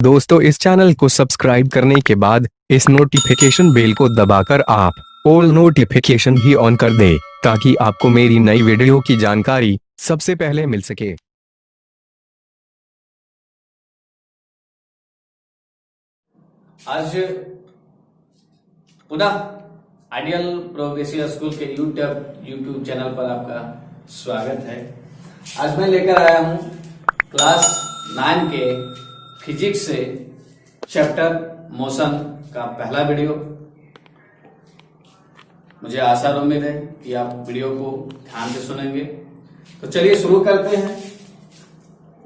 दोस्तों, इस चैनल को सब्सक्राइब करने के बाद इस नोटिफिकेशन बेल को दबाकर आप ऑल नोटिफिकेशन भी ऑन कर दें ताकि आपको मेरी नई वीडियो की जानकारी सबसे पहले मिल सके। आज पुनः आइडियल प्रोग्रेसिव स्कूल के यूट्यूब चैनल पर आपका स्वागत है। आज मैं लेकर आया हूं क्लास 9 के फिजिक्स से चैप्टर मोशन का पहला वीडियो। मुझे आशा और उम्मीद है कि आप वीडियो को ध्यान से सुनेंगे। तो चलिए शुरू करते हैं।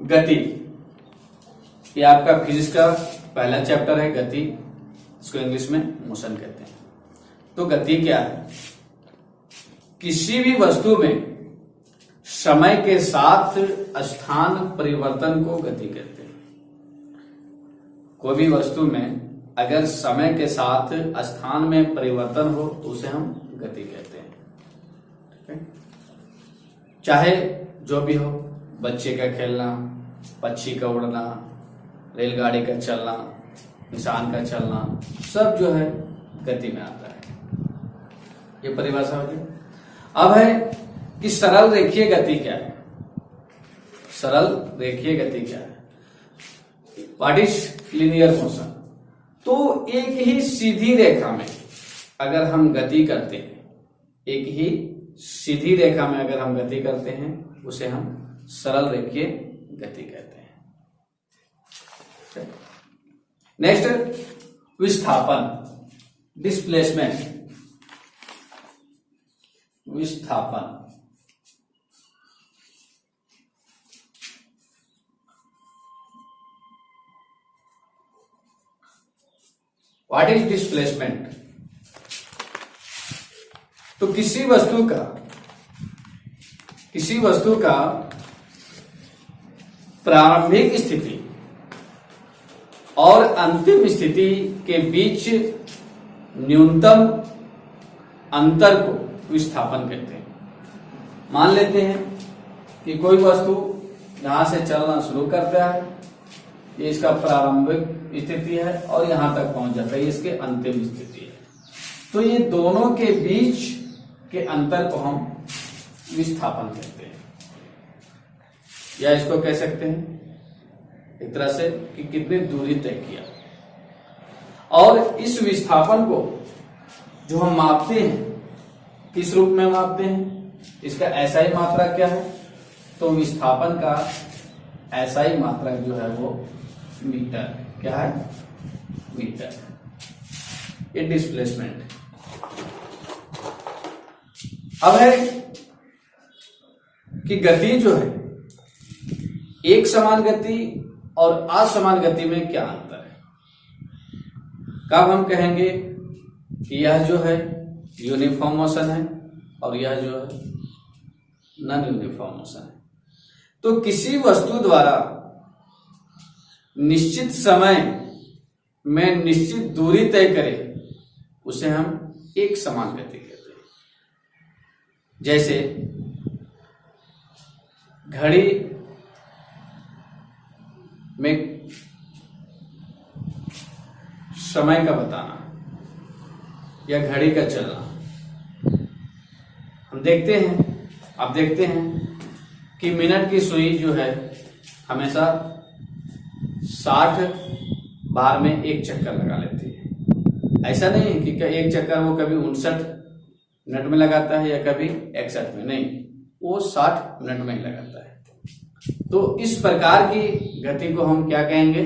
गति, ये आपका फिजिक्स का पहला चैप्टर है, गति। इसको इंग्लिश में मोशन कहते हैं। तो गति क्या है? किसी भी वस्तु में समय के साथ स्थान परिवर्तन को गति कहते हैं। कोई भी वस्तु में अगर समय के साथ स्थान में परिवर्तन हो तो उसे हम गति कहते हैं। ठीक है? चाहे जो भी हो, बच्चे का खेलना, पक्षी का उड़ना, रेलगाड़ी का चलना, इंसान का चलना, सब जो है गति में आता है। ये परिभाषा हो गई। अब है कि सरल रेखीय गति क्या है? सरल रेखीय गति क्या है? What is linear motion? तो एक ही सीधी रेखा में अगर हम गति करते हैं, एक ही सीधी रेखा में अगर हम गति करते हैं, उसे हम सरल रेखीय गति कहते हैं। नेक्स्ट, विस्थापन, डिस्प्लेसमेंट। विस्थापन, व्हाट इज डिस्प्लेसमेंट? तो किसी वस्तु का प्रारंभिक स्थिति और अंतिम स्थिति के बीच न्यूनतम अंतर को विस्थापन कहते हैं। मान लेते हैं कि कोई वस्तु यहां से चलना शुरू करता है, ये इसका प्रारंभिक स्थिति है, और यहां तक पहुंच जाता है, ये इसके अंतिम स्थिति है। तो ये दोनों के बीच के अंतर को हम विस्थापन कहते हैं। या इसको कह सकते हैं एक तरह से कि कितनी दूरी तय किया। और इस विस्थापन को जो हम मापते हैं, किस रूप में मापते हैं? इसका एसआई मात्रक क्या है? तो विस्थापन का एसआई मात्रक जो है वो मीटर। क्या है? मीटर। ये डिस्प्लेसमेंट। अब है कि गति जो है, एक समान गति और असमान गति में क्या अंतर है? कब हम कहेंगे कि यह जो है यूनिफॉर्म मोशन है और यह जो है नॉन यूनिफॉर्म मोशन है। तो किसी वस्तु द्वारा निश्चित समय में निश्चित दूरी तय करे, उसे हम एक समान गति कहते हैं। जैसे घड़ी में समय का बताना या घड़ी का चलना, हम देखते हैं, आप देखते हैं कि मिनट की सुई जो है हमेशा 60 बार में एक चक्कर लगा लेती है। ऐसा नहीं है कि एक चक्कर वो कभी 59 मिनट में लगाता है या कभी 61 में, नहीं, वो 60 मिनट में ही लगाता है। तो इस प्रकार की गति को हम क्या कहेंगे?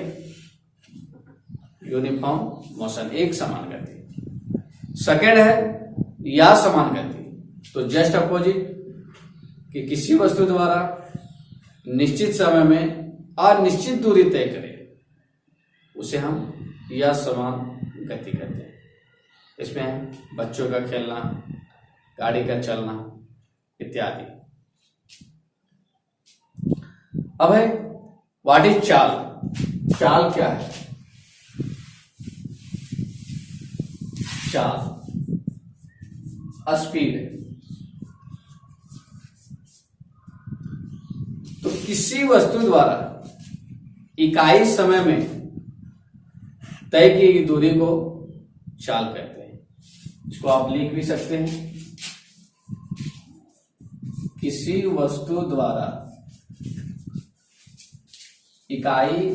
यूनिफॉर्म मोशन, एक समान गति। सेकंड है या समान गति। तो जस्ट अपोजिट, कि किसी वस्तु द्वारा निश्चित समय में अनिश्चित दूरी तय करे, उसे हम या समान गति कहते हैं। इसमें बच्चों का खेलना, गाड़ी का चलना इत्यादि। अब है व्हाट इज चाल? चाल क्या है? चाल स्पीड। तो किसी वस्तु द्वारा इकाई समय में तय की गई दूरी को चाल कहते हैं। इसको आप लिख भी सकते हैं, किसी वस्तु द्वारा इकाई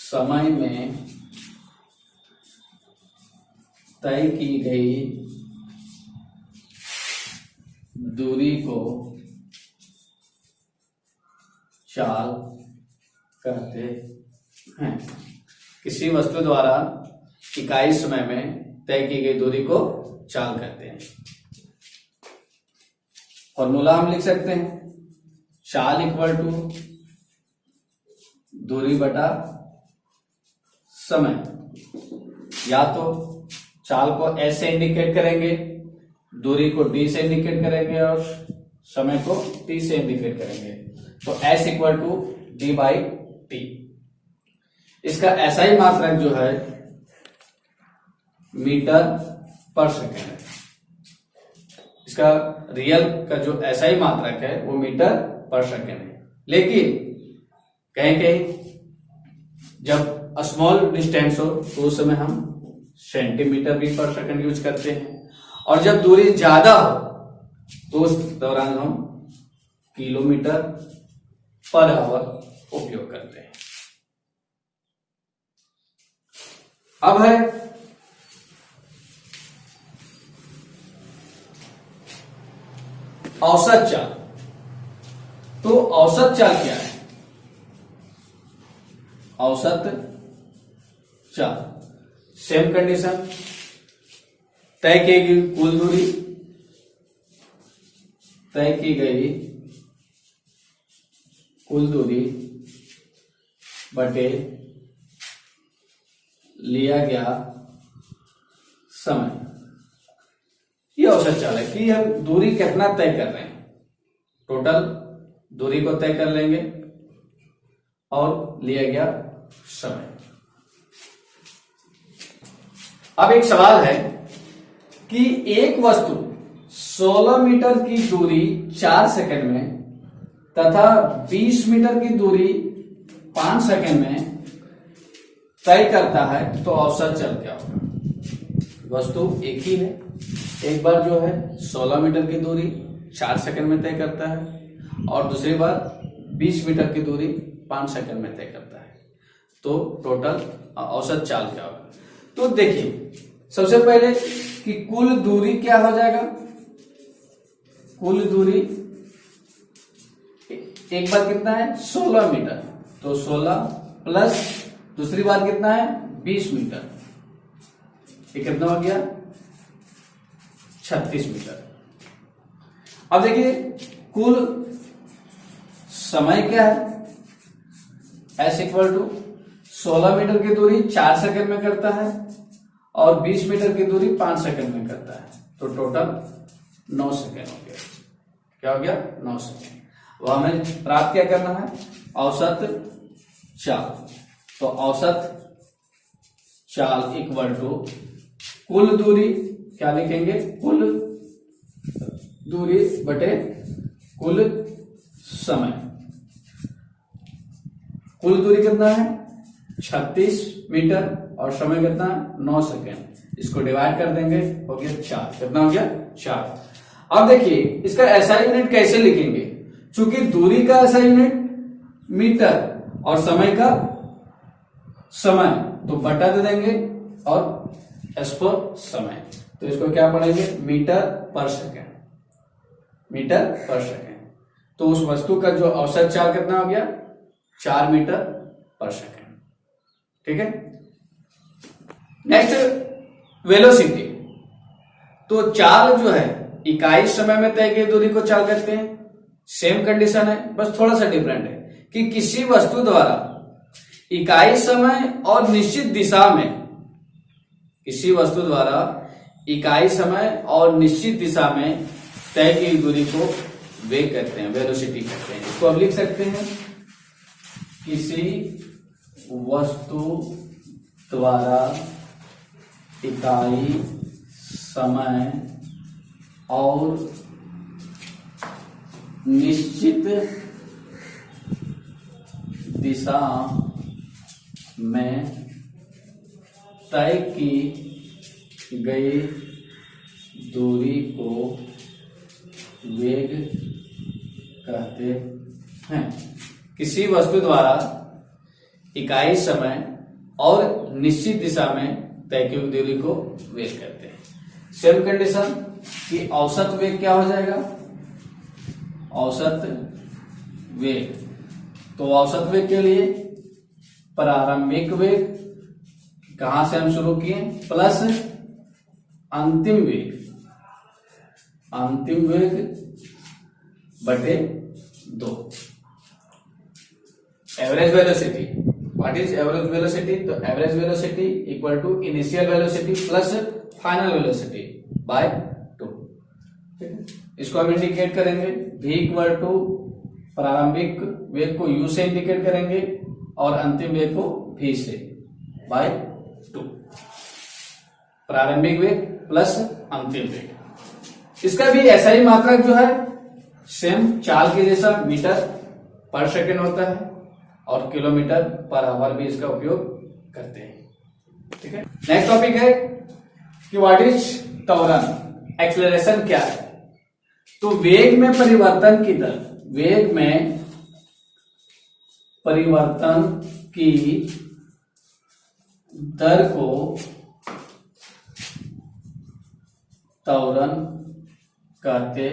समय में तय की गई दूरी को चाल कहते हैं। किसी वस्तु द्वारा इकाई समय में तय की गई दूरी को चाल कहते हैं। फॉर्मूला हम लिख सकते हैं, चाल इक्वल टू दूरी बटा समय। या तो चाल को S से इंडिकेट करेंगे, दूरी को D से इंडिकेट करेंगे और समय को T से इंडिकेट करेंगे। तो S equal to D by T। इसका SI मात्रक जो है मीटर पर सेकेंड है। इसका रियल का जो SI मात्रक है वो मीटर पर सेकेंड है। लेकिन कहीं कहीं जब स्मॉल डिस्टेंस हो तो उस समय हम सेंटीमीटर भी पर सेकंड यूज करते हैं, और जब दूरी ज्यादा हो तो उस दौरान हम किलोमीटर पर आवर उपयोग करते हैं। अब है औसत चाल। तो औसत चाल क्या है? औसत चाल सेम कंडीशन, तय की गई कुल दूरी, तय की गई कुल दूरी बटे लिया गया समय। ये औसत चाल है कि हम दूरी कितना तय कर रहे हैं। टोटल दूरी को तय कर लेंगे और लिया गया समय। अब एक सवाल है कि एक वस्तु 16 मीटर की दूरी 4 सेकंड में तथा 20 मीटर की दूरी 5 सेकंड में तय करता है, तो औसत चाल क्या होगा? वस्तु एक ही है, एक बार जो है 16 मीटर की दूरी 4 सेकंड में तय करता है और दूसरी बार 20 मीटर की दूरी 5 सेकंड में तय करता है। तो टोटल औसत चाल क्या होगा? तो देखिए, सबसे पहले कि कुल दूरी क्या हो जाएगा। कुल दूरी एक बार कितना है 16 मीटर, तो 16 प्लस दूसरी बार कितना है 20 मीटर, ये कितना हो गया 36 मीटर। अब देखिए कुल समय क्या है, S इक्वल टू 16 मीटर की दूरी 4 सेकंड में करता है और 20 मीटर की दूरी 5 सेकंड में करता है, तो टोटल 9 सेकंड हो गया। क्या हो गया 9 सेकंड। वो हमें प्राप्त क्या करना है, औसत चाल। तो औसत चाल इक्वल टू कुल दूरी, क्या लिखेंगे, कुल दूरी बटे कुल समय। कुल दूरी कितना है 36 मीटर और समय कितना है 9 सेकेंड। इसको डिवाइड कर देंगे, हो गया 4। कितना हो गया 4। अब देखिए इसका SI यूनिट कैसे लिखेंगे, चूंकि दूरी का SI यूनिट मीटर और समय का समय, तो बटा दे देंगे और S पर समय, तो इसको क्या पढ़ेंगे मीटर पर सेकेंड। मीटर पर सेकेंड। तो उस वस्तु का जो औसत चाल कितना हो गया 4 मीटर पर सेकेंड। ठीक है। Next velocity. तो चाल जो है इकाई समय में तय की दूरी को चाल कहते हैं। सेम कंडीशन है, बस थोड़ा सा डिफरेंट है कि किसी वस्तु द्वारा इकाई समय और निश्चित दिशा में, किसी वस्तु द्वारा इकाई समय और निश्चित दिशा में तय की दूरी को वेग कहते हैं, वेलोसिटी कहते हैं। इसको हम लिख सकते हैं किसी वस्तु द्वारा इकाई समय और निश्चित दिशा में तय की गई दूरी को वेग कहते हैं। किसी वस्तु द्वारा इकाई समय और निश्चित दिशा में तय की हुई दूरी को वेग कहते हैं। सेम कंडीशन कि औसत वेग क्या हो जाएगा, औसत वेग। तो औसत वेग के लिए प्रारंभिक वेग कहां से हम शुरू किए प्लस अंतिम वेग, अंतिम वेग बटे 2। Average velocity, what is average velocity? तो average velocity equal to initial velocity plus final velocity by 2। ठीक है, इसको हम इंडिकेट करेंगे v इक्वल टू प्रारंभिक वेग को u से इंडिकेट करेंगे और अंतिम वेग को v से बाय 2। प्रारंभिक वेग प्लस अंतिम वेग। इसका भी ऐसा ही मात्रक जो है सेम चाल के जैसा मीटर पर सेकेंड होता है और किलोमीटर पर आवर भी इसका उपयोग करते हैं। ठीक है, नेक्स्ट टॉपिक है कि व्हाट इज त्वरण, एक्सेलरेशन क्या है? तो वेग में परिवर्तन की दर, वेग में परिवर्तन की दर को त्वरण कहते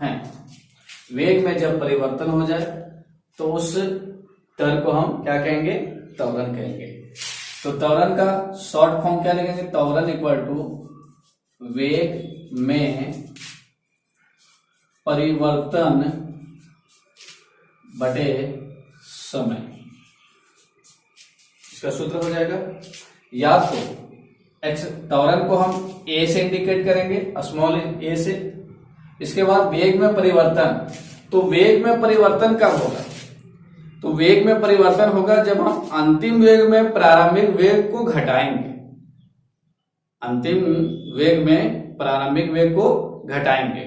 हैं। वेग में जब परिवर्तन हो जाए तो उस दर को हम क्या कहेंगे, त्वरण कहेंगे। तो त्वरण का शॉर्ट फॉर्म क्या लिखेंगे, त्वरण इक्वल टू वेग में परिवर्तन बटे समय। इसका सूत्र हो जाएगा, या तो त्वरण को हम ए से इंडिकेट करेंगे, स्मॉल ए से। इसके बाद वेग में परिवर्तन, तो वेग में परिवर्तन कब होगा? तो वेग में परिवर्तन होगा जब हम अंतिम वेग में प्रारंभिक वेग को घटाएंगे, अंतिम वेग में प्रारंभिक वेग को घटाएंगे।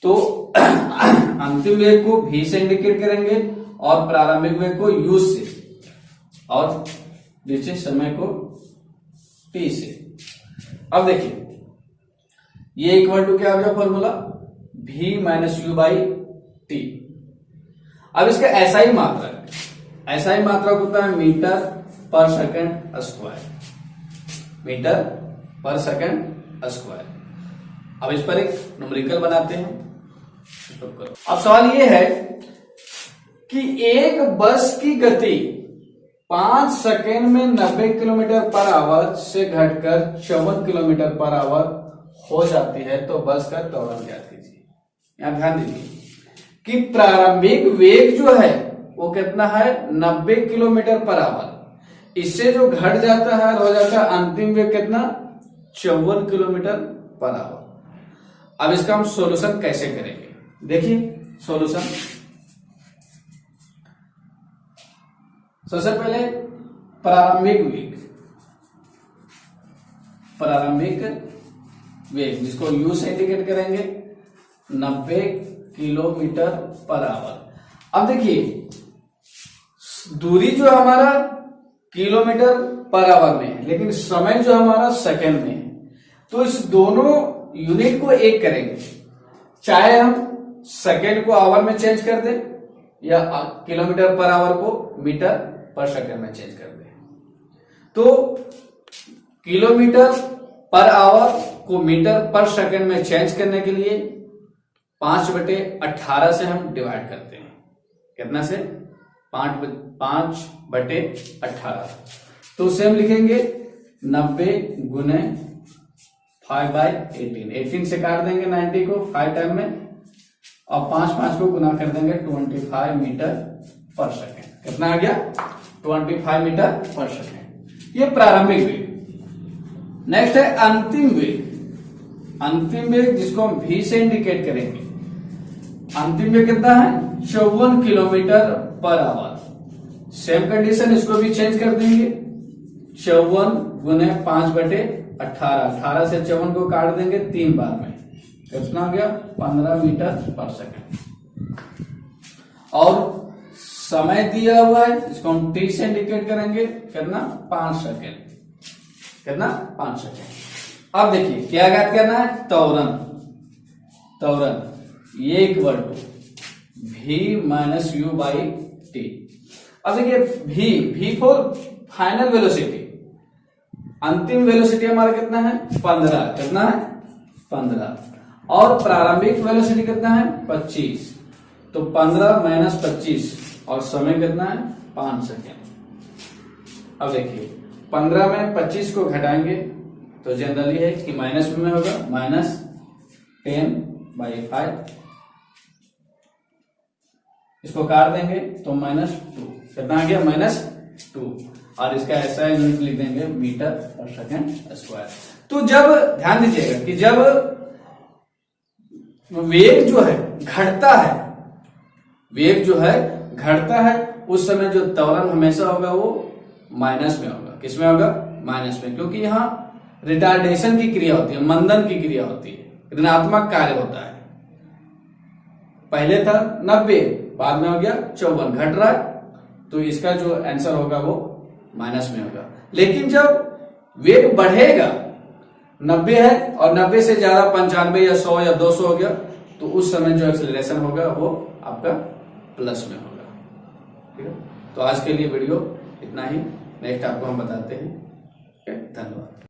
तो अंतिम वेग को v से इंडिकेट करेंगे और प्रारंभिक वेग को u से और नीचे समय को t से। अब देखिए ये इक्वल टू क्या हो गया formula, v minus u by t. अब इसका ऐसा ही मात्रक, ऐसा ही मात्रक होता है मीटर पर सेकंड स्क्वायर, मीटर पर सेकंड स्क्वायर। अब इस पर एक न्यूमेरिकल बनाते हैं। अब सवाल ये है कि एक बस की गति 5 सेकेंड में 90 किलोमीटर पर आवर से घटकर 54 किलोमीटर पर आवर हो जाती है, तो बस का त्वरण ज्ञात कीजिए। यहां ध्यान दीजिए कि प्रारंभिक वेग जो है वो कितना है, 90 किलोमीटर पर आवर। इससे जो घट जाता है हो जाता है अंतिम वेग कितना, 54 किलोमीटर पर आवर। अब इसका हम सॉल्यूशन कैसे करेंगे, देखिए सॉल्यूशन। सबसे पहले प्रारंभिक वेग, प्रारंभिक वेग जिसको u से इंडिकेट करेंगे 90 किलोमीटर पर आवर। अब देखिए दूरी जो हमारा किलोमीटर पर आवर में है, लेकिन समय जो हमारा सेकंड में है, तो इस दोनों यूनिट को एक करेंगे, चाहे हम सेकंड को आवर में चेंज कर दें या किलोमीटर पर आवर को मीटर पर सेकंड में चेंज कर दें। तो किलोमीटर पर आवर को मीटर पर सेकंड में चेंज करने के लिए 5/18 से हम डिवाइड करते हैं। कितना से, 5/18। तो उसे हम लिखेंगे 90 गुने 5/18। 18 से काट देंगे 90 को 5 टाइम में, और 5 को गुना कर देंगे 25 मीटर पर सेकेंड। कितना आ गया, 25 मीटर पर सेकेंड। ये प्रारंभिक वेग। नेक्स्ट है अंतिम वेग। अंतिम वेग जिसको हम v से इंडिकेट करेंगे, अंतिम वेग कितना है, 54 kilometre per hour. Same condition, इसको भी चेंज कर देंगे, 54 गुने 5/18। 18 से 54 को काट देंगे 3 बार में, कितना हो गया, 15 मीटर पर सेकेंड। और समय दिया हुआ है, इसको हम t से इंडिकेट करेंगे, कितना, 5 सेकेंड। कितना 5 सेकेंड। अब देखिए क्या ज्ञात करना है, त्वरण। ये equal to v minus u by t. अब देखिए v फॉर फाइनल वेलोसिटी, अंतिम वेलोसिटी हमारा कितना है 15, कितना है 15, और प्रारंभिक वेलोसिटी कितना है 25। तो 15 माइनस 25 और समय कितना है 5 सेकेंड। अब देखिए 15 में 25 को घटाएंगे तो जनरली है कि माइनस में होगा, माइनस 10/5, इसको काट देंगे तो -2, कितना आ गया -2, और इसका ऐसा यूनिट लिख देंगे मीटर पर सेकेंड स्क्वायर। तो जब ध्यान दीजिएगा कि जब वेग जो है घटता है, वेग जो है घटता है, उस समय जो त्वरण हमेशा होगा वो माइनस में होगा। किसमें होगा, माइनस में, क्योंकि यहाँ रिटार्डेशन की क्रिया होती है, मंदन की क्रिया होती है, ऋणात्मक कार्य होता है। पहले था 90, बाद में हो गया 54, घट रहा है, तो इसका जो आंसर होगा वो माइनस में होगा। लेकिन जब वेग बढ़ेगा, 90 है और 90 से ज्यादा 95 या 100 या 200 हो गया, तो उस समय जो एक्सेलरेशन होगा वो आपका प्लस में होगा। ठीक है, तो आज के लिए वीडियो इतना ही, नेक्स्ट आपको हम बताते हैं। धन्यवाद।